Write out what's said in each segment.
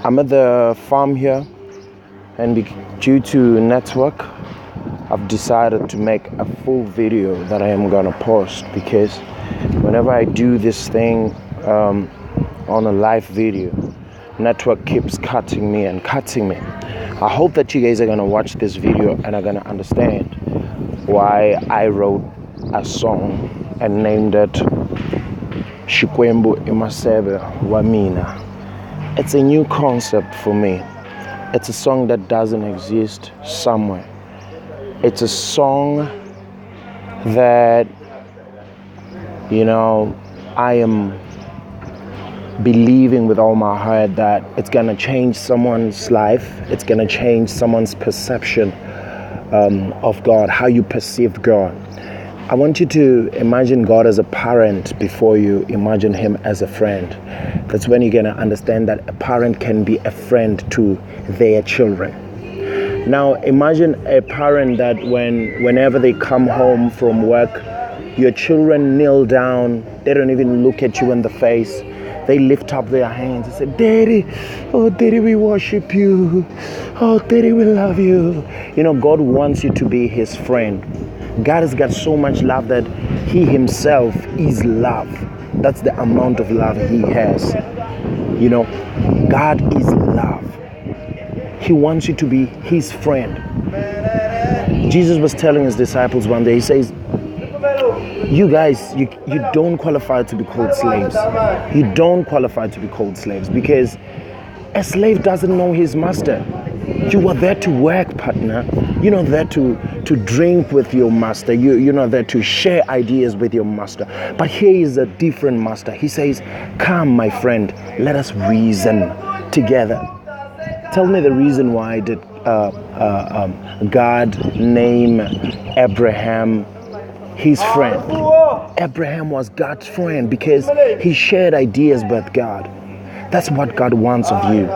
I'm at the farm here, and due to network, I've decided to make a full video that I am gonna post, because whenever I do this thing on a live video, network keeps cutting me. I hope that you guys are gonna watch this video and are gonna understand why I wrote a song and named it Xikwembu Maseve Mina. It's a new concept for me. It's a song that doesn't exist somewhere. It's a song that, I am believing with all my heart that it's gonna change someone's life. It's gonna change someone's perception of God, how you perceive God. I want you to imagine God as a parent before you imagine Him as a friend. That's when you're going to understand that a parent can be a friend to their children. Now, imagine a parent that whenever they come home from work, your children kneel down, they don't even look at you in the face. They lift up their hands and say, Daddy, oh Daddy, we worship you. Oh Daddy, we love you. God wants you to be His friend. God has got so much love that He Himself is love. That's the amount of love He has. God is love. He wants you to be His friend. Jesus was telling His disciples one day, He says, you guys, you don't qualify to be called slaves. You don't qualify to be called slaves, because a slave doesn't know his master. You are there to work, partner. You're not there to drink with your master. You're not there to share ideas with your master. But here is a different master. He says, come, my friend, let us reason together. Tell me the reason why did God name Abraham His friend? Abraham was God's friend because he shared ideas with God. That's what God wants of you.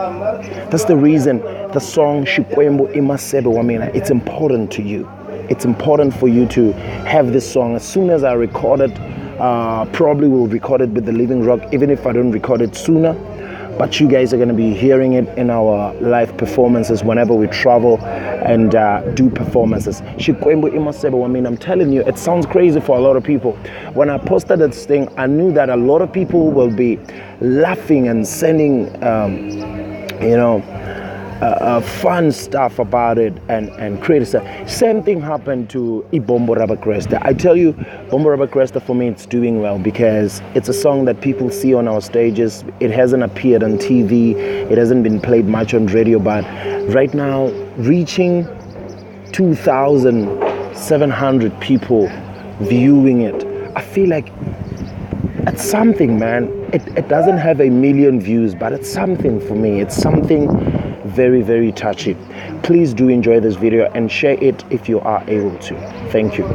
That's the reason the song Xikwembu Maseve Mina, it's important to you. It's important for you to have this song. As soon as I record it, probably will record it with the Living Rock, even if I don't record it sooner. But you guys are going to be hearing it in our live performances whenever we travel and do performances. Xikwembu Maseve Mina, I'm telling you, it sounds crazy for a lot of people. When I posted this thing, I knew that a lot of people will be laughing and sending, fun stuff about it and criticize. Same thing happened to Ibombo Rabakresta. I tell you, Bombo Rabakresta, for me, it's doing well because it's a song that people see on our stages. It hasn't appeared on TV. It hasn't been played much on radio, but right now, reaching 2,700 people viewing it, I feel like it's something, man. It doesn't have a million views, but it's something for me. It's something very, very touchy. Please do enjoy this video and share it if you are able to. Thank you.